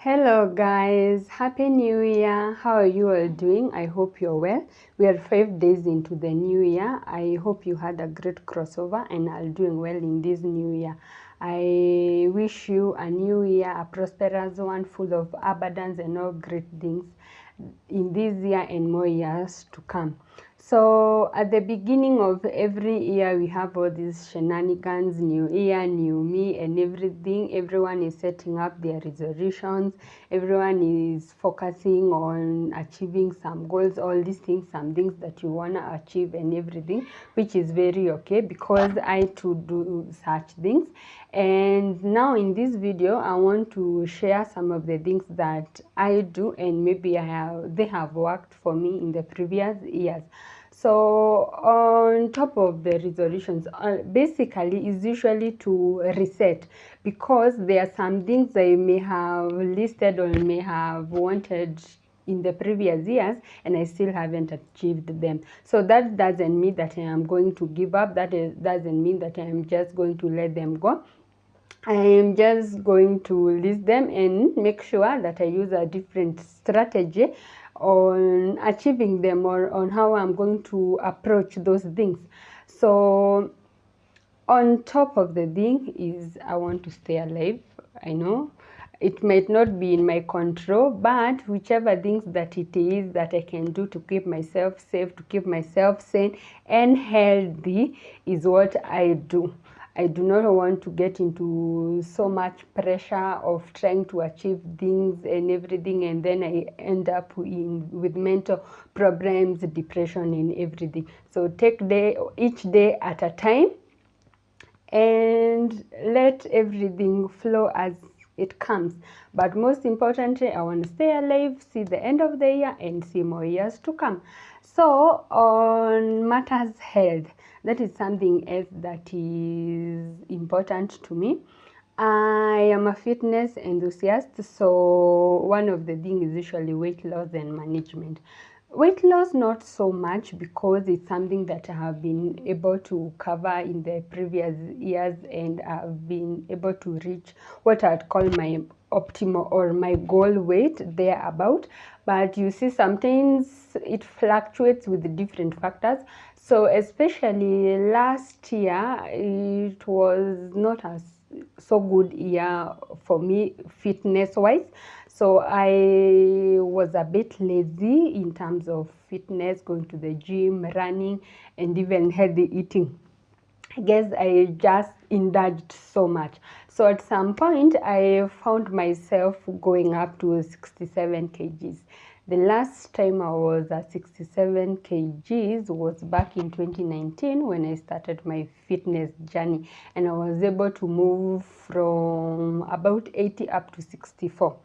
Hello guys, happy new year. How are you all doing? I hope you're well. We are 5 days into the new year. I hope you had a great crossover and are doing well in this new year. I wish you a new year, a prosperous one full of abundance and all great things in this year and more years to come. So at the beginning of every year, we have all these shenanigans, new year, new me, and everything. Everyone is setting up their resolutions. Everyone is focusing on achieving some goals, all these things, some things that you want to achieve and everything, which is very okay because I too do such things. And now in this video, I want to share some of the things that I do and maybe they have worked for me in the previous years. So on top of the resolutions, basically is usually to reset, because there are some things I may have listed or may have wanted in the previous years and I still haven't achieved them. So that doesn't mean that I am going to give up. Doesn't mean that I am just going to let them go. I am just going to list them and make sure that I use a different strategy on achieving them, or on how I'm going to approach those things. So on top of the thing is I want to stay alive. I know it might not be in my control, but whichever things that it is that I can do to keep myself safe, to keep myself sane and healthy is what I do. I do not want to get into so much pressure of trying to achieve things and everything, and then I end up with mental problems, depression and everything. So take each day at a time and let everything flow as it comes. But most importantly, I want to stay alive, see the end of the year and see more years to come. So on matters health, that is something else that is important to me. I am a fitness enthusiast, so one of the things is usually weight loss and management. Weight loss, not so much, because it's something that I have been able to cover in the previous years, and I've been able to reach what I'd call my optimal or my goal weight thereabout. But you see, sometimes it fluctuates with different factors. So especially last year, it was not as so good year for me fitness wise. So I was a bit lazy in terms of fitness, going to the gym, running, and even healthy eating. I guess I just indulged so much. So at some point, I found myself going up to 67 kgs. The last time I was at 67 kgs was back in 2019 when I started my fitness journey, and I was able to move from about 80 up to 64.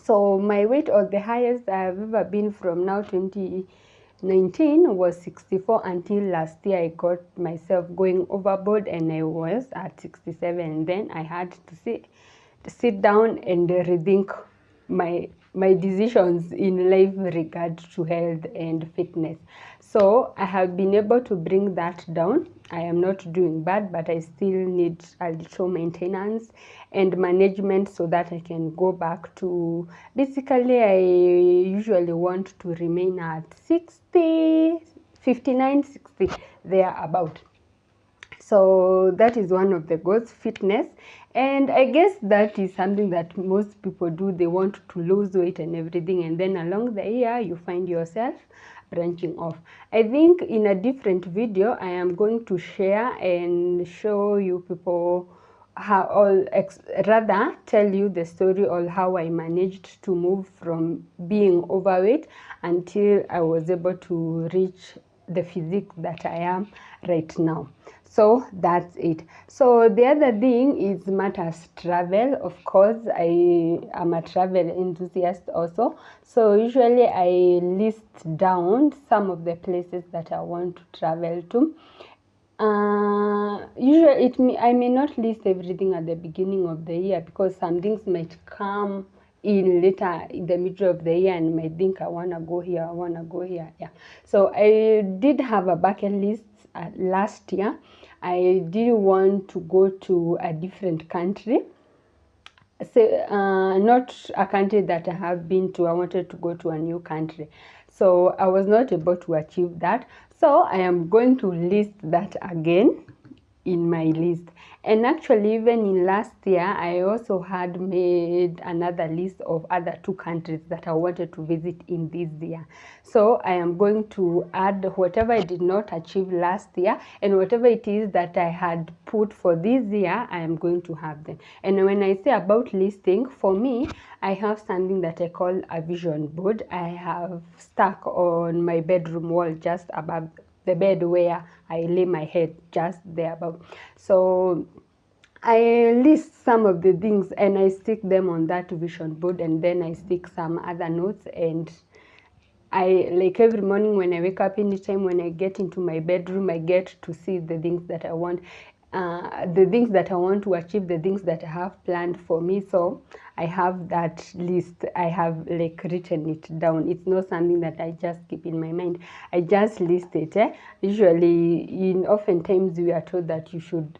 So my weight, or the highest I've ever been from now 2019, was 64 until last year. I got myself going overboard and I was at 67, and then I had to sit down and rethink my decisions in life regard to health and fitness. So I have been able to bring that down. I am not doing bad, but I still need a little maintenance and management so that I can go back to, basically I usually want to remain at 60, 59, 60, thereabout. So that is one of the goals, fitness. And I guess that is something that most people do. They want to lose weight and everything, and then along the year you find yourself branching off. I think in a different video I am going to share and show you people rather tell you the story of how I managed to move from being overweight until I was able to reach the physique that I am right now. So that's it. So the other thing is matters travel. Of course, I am a travel enthusiast also. So usually I list down some of the places that I want to travel to. Usually I may not list everything at the beginning of the year, because some things might come in later in the middle of the year and might think I want to go here, I want to go here. Yeah. So I did have a bucket list last year. I did want to go to a different country. not a country that I have been to. I wanted to go to a new country. So I was not able to achieve that. So I am going to list that again in my list. And actually, even in last year, I also had made another list of other 2 countries that I wanted to visit in this year. So I am going to add whatever I did not achieve last year, and whatever it is that I had put for this year, I am going to have them. And when I say about listing, for me, I have something that I call a vision board. I have stuck on my bedroom wall just above the bed where I lay my head, just there above. So I list some of the things and I stick them on that vision board, and then I stick some other notes. And I, like, every morning when I wake up, anytime when I get into my bedroom, I get to see the things that I want, the things that I want to achieve, the things that I have planned for me. So I have that list. I have, like, written it down. It's not something that I just keep in my mind. I just list it. Usually, oftentimes we are told that you should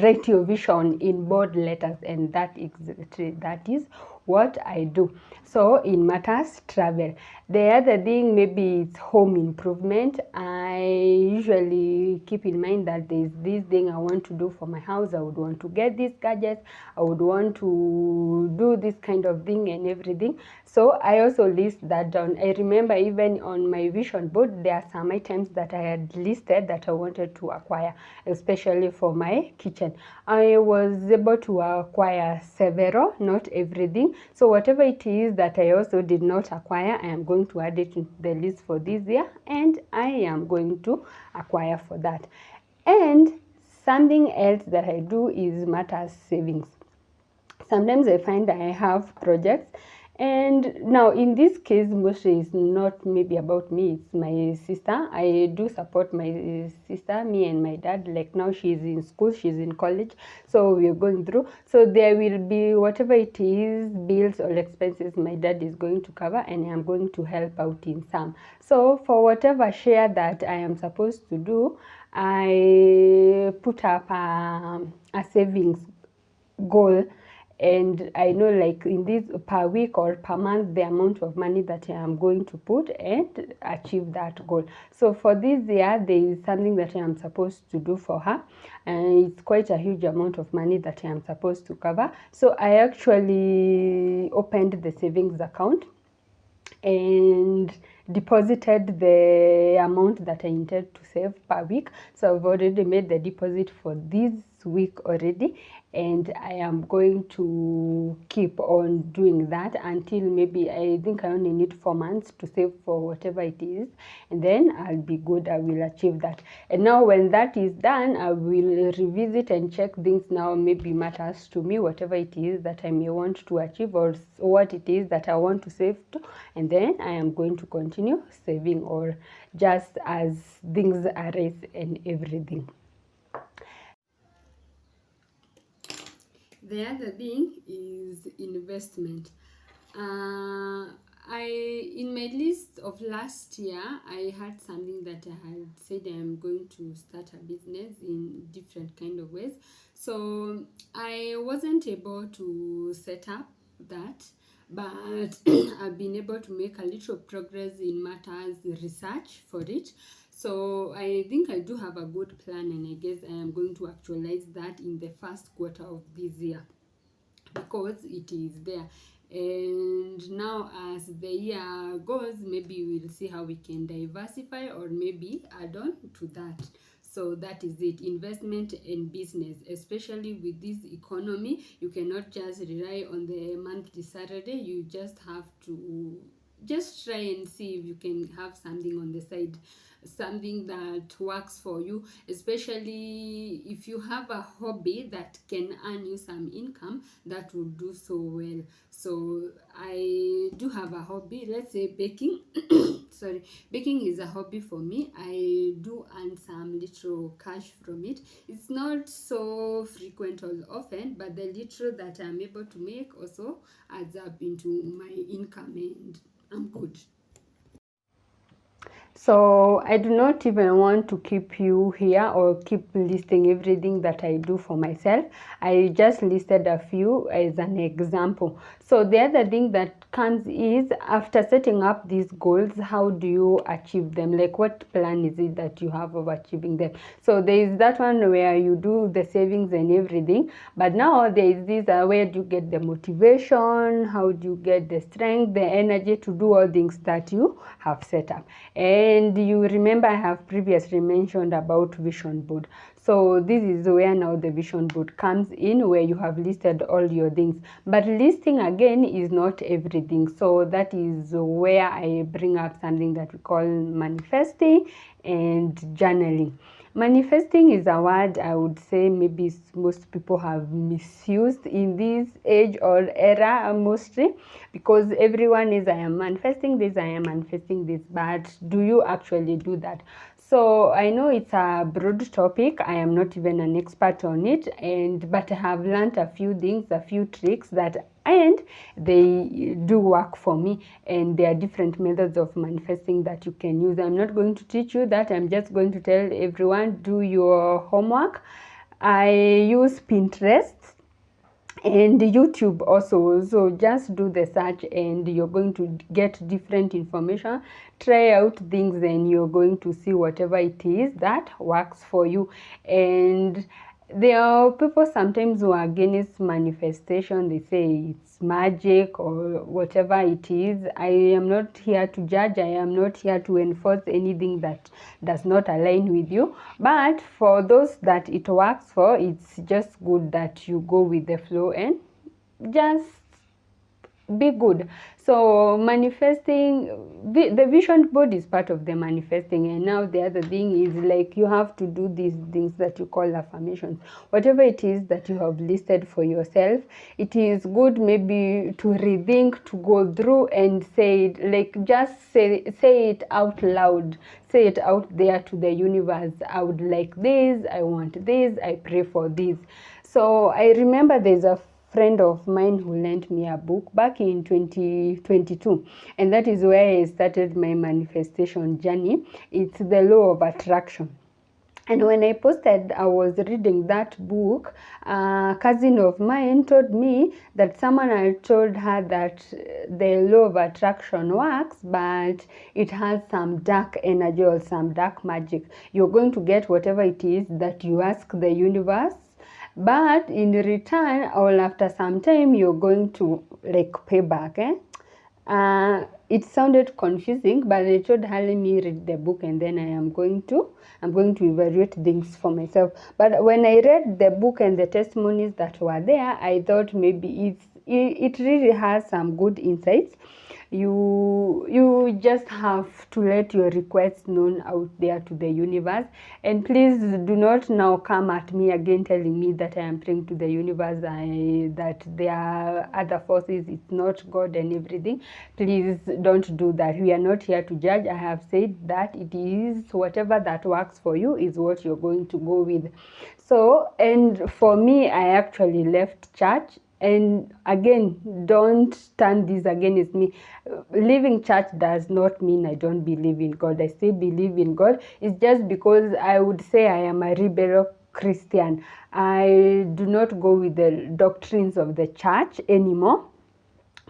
write your vision in bold letters, and that is what I do. So in matters travel, the other thing, maybe it's home improvement. I usually keep in mind that there's this thing I want to do for my house. I would want to get these gadgets, I would want to do this kind of thing and everything. So I also list that down. I remember even on my vision board, there are some items that I had listed that I wanted to acquire, especially for my kitchen. I was able to acquire several, not everything. So whatever it is that I also did not acquire, I am going to add it to the list for this year, and I am going to acquire for that. And something else that I do is matters savings. Sometimes I find I have projects, and now in this case mostly it's not maybe about me, it's my sister. I do support my sister, me and my dad. Like now she's in school, she's in college, so we're going through. So there will be whatever it is, bills or expenses, my dad is going to cover, and I'm going to help out in some. So for whatever share that I am supposed to do, I put up a savings goal, and I know, like, in this per week or per month, the amount of money that I am going to put and achieve that goal. So for this year, there is something that I am supposed to do for her, and it's quite a huge amount of money that I am supposed to cover. So I actually opened the savings account and deposited the amount that I intend to save per week. So I've already made the deposit for this week already, and I am going to keep on doing that until maybe, I think I only need 4 months to save for whatever it is, and then I'll be good. I will achieve that. And now when that is done, I will revisit and check things now maybe matters to me, whatever it is that I may want to achieve, or what it is that I want to save to, and then I am going to continue saving, or just as things arise and everything. The other thing is investment. In my list of last year, I had something that I had said I am going to start a business in different kind of ways. So I wasn't able to set up that, but I've been able to make a little progress in matters research for it. So I think I do have a good plan, and I guess I am going to actualize that in the first quarter of this year, because it is there. And now as the year goes, maybe we'll see how we can diversify or maybe add on to that. So that is it. Investment and business, especially with this economy, you cannot just rely on the monthly salary. You just have to just try and see if you can have something on the side, something that works for you, especially if you have a hobby that can earn you some income, that will do so well. So I do have a hobby, let's say baking. Sorry, baking is a hobby for me. I do earn some little cash from it. It's not so frequent or often, but the little that I'm able to make also adds up into my income, and I'm good. So I do not even want to keep you here or keep listing everything that I do for myself. I just listed a few as an example. So the other thing that comes is, after setting up these goals, how do you achieve them? Like, what plan is it that you have of achieving them? So there is that one where you do the savings and everything, but now there is this where do you get the motivation? How do you get the strength, the energy to do all things that you have set up? And you remember I have previously mentioned about vision board. So this is where now the vision board comes in, where you have listed all your things. But listing again is not everything. So that is where I bring up something that we call manifesting and journaling. Manifesting is a word I would say maybe most people have misused in this age or era, mostly, because everyone is, I am manifesting this, I am manifesting this, but do you actually do that? So I know it's a broad topic. I am not even an expert on it, but I have learned a few things, a few tricks that, and they do work for me, and there are different methods of manifesting that you can use. I'm not going to teach you that. I'm just going to tell everyone, do your homework. I use Pinterest and YouTube also. So just do the search and you're going to get different information. Try out things and you're going to see whatever it is that works for you. And there are people sometimes who are against manifestation. They say it's magic or whatever it is. I am not here to judge. I am not here to enforce anything that does not align with you. But for those that it works for, it's just good that you go with the flow and just be good. So manifesting, the vision board is part of the manifesting, and now the other thing is, like, you have to do these things that you call affirmations. Whatever it is that you have listed for yourself, it is good maybe to rethink, to go through and say it, like, just say it out loud, say it out there to the universe. I would like this, I want this, I pray for this. So I remember there's a friend of mine who lent me a book back in 2022, and that is where I started my manifestation journey. It's the law of attraction. And when I posted, I was reading that book. A cousin of mine told me that someone had told her that the law of attraction works, but it has some dark energy or some dark magic. You're going to get whatever it is that you ask the universe, but in return, or after some time, you're going to, like, pay back. It sounded confusing, but I told her, let me read the book and then I'm going to evaluate things for myself. But when I read the book and the testimonies that were there, I thought maybe it really has some good insights. You just have to let your requests known out there to the universe. And please do not now come at me again telling me that I am praying to the universe, that there are other forces, it's not God and everything. Please don't do that. We are not here to judge. I have said that it is whatever that works for you is what you're going to go with. So, and for me, I actually left church. And again, don't turn this against me. Leaving church does not mean I don't believe in God. I still believe in God. It's just because I would say I am a rebel Christian. I do not go with the doctrines of the church anymore.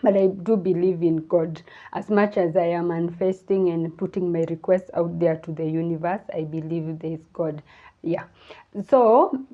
But I do believe in God. As much as I am manifesting and putting my requests out there to the universe, I believe there is God. Yeah. So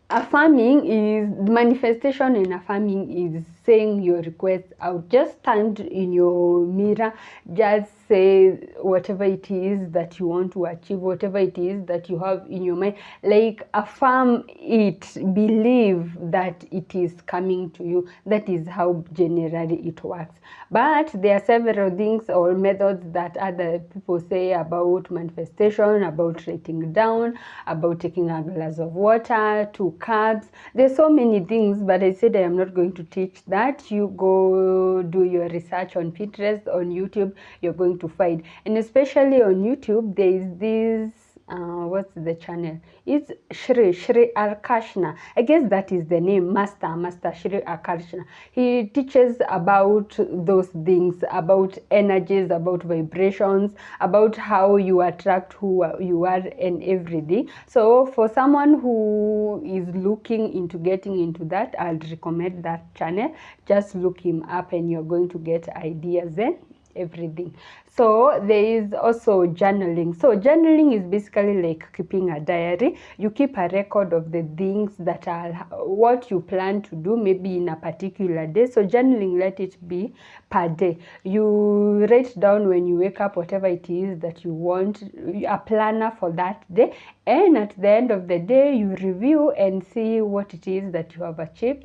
affirming is manifestation, and affirming is saying your request out. Just stand in your mirror, just say whatever it is that you want to achieve, whatever it is that you have in your mind, like, affirm it, believe that it is coming to you. That is how generally it works. But there are several things or methods that other people say about manifestation, about writing down, about taking a glass of water, 2 cups. There's so many things, but I said I am not going to teach that. You go do your research on Pinterest, on YouTube, you're going to find. And especially on YouTube, there is this what's the channel? It's Shri Arkashna. I guess that is the name, Master Shri Arkashna. He teaches about those things, about energies, about vibrations, about how you attract who you are and everything. So for someone who is looking into getting into that, I'd recommend that channel. Just look him up and you're going to get ideas and everything. So there is also journaling. So journaling is basically like keeping a diary. You keep a record of the things that are what you plan to do maybe in a particular day. So journaling, let it be per day. You write down when you wake up whatever it is that you want, a planner for that day, and at the end of the day you review and see what it is that you have achieved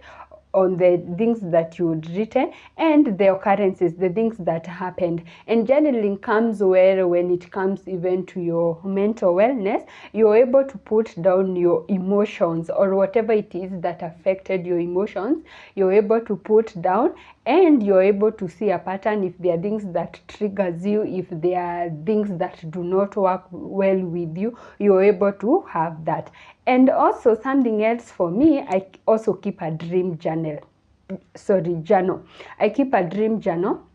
on the things that you'd written and the occurrences, the things that happened. And journaling comes where when it comes even to your mental wellness, you're able to put down your emotions or whatever it is that affected your emotions, you're able to put down, and you're able to see a pattern if there are things that triggers you, if there are things that do not work well with you, you're able to have that. And also something else for me, I also keep a dream journal. Journal. I keep a dream journal.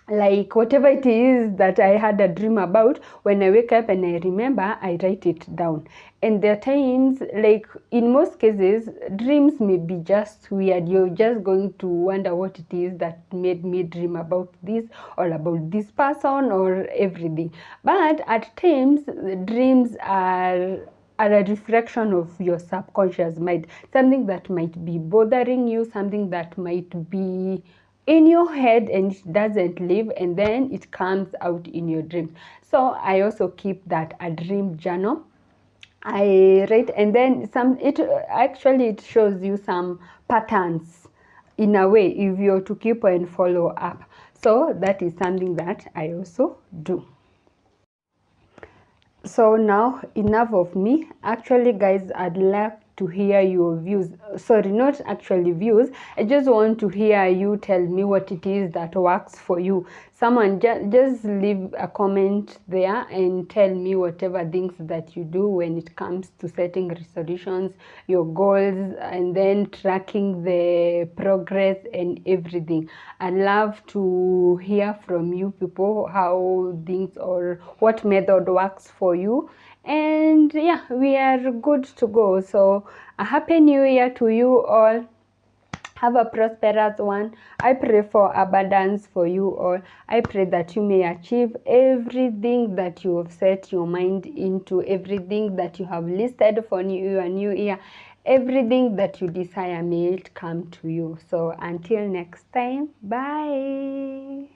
Like whatever it is that I had a dream about, when I wake up and I remember, I write it down. And there are times, like in most cases, dreams may be just weird. You're just going to wonder what it is that made me dream about this or about this person or everything. But at times, dreams are a reflection of your subconscious mind, something that might be bothering you, something that might be in your head and it doesn't leave, and then it comes out in your dreams. So I also keep that, a dream journal. I write, and then it shows you some patterns in a way if you're to keep and follow up. So that is something that I also do. So now enough of me. Actually guys, I'd like to hear your views. Sorry, not actually views. I just want to hear you tell me what it is that works for you. Someone just leave a comment there and tell me whatever things that you do when it comes to setting resolutions, your goals, and then tracking the progress and everything. I love to hear from you people how things or what method works for you. And yeah, we are good to go. So a happy new year to you all. Have a prosperous one. I pray for abundance for you all. I pray that you may achieve everything that you have set your mind into, everything that you have listed for your new year, everything that you desire, may it come to you. So until next time, bye.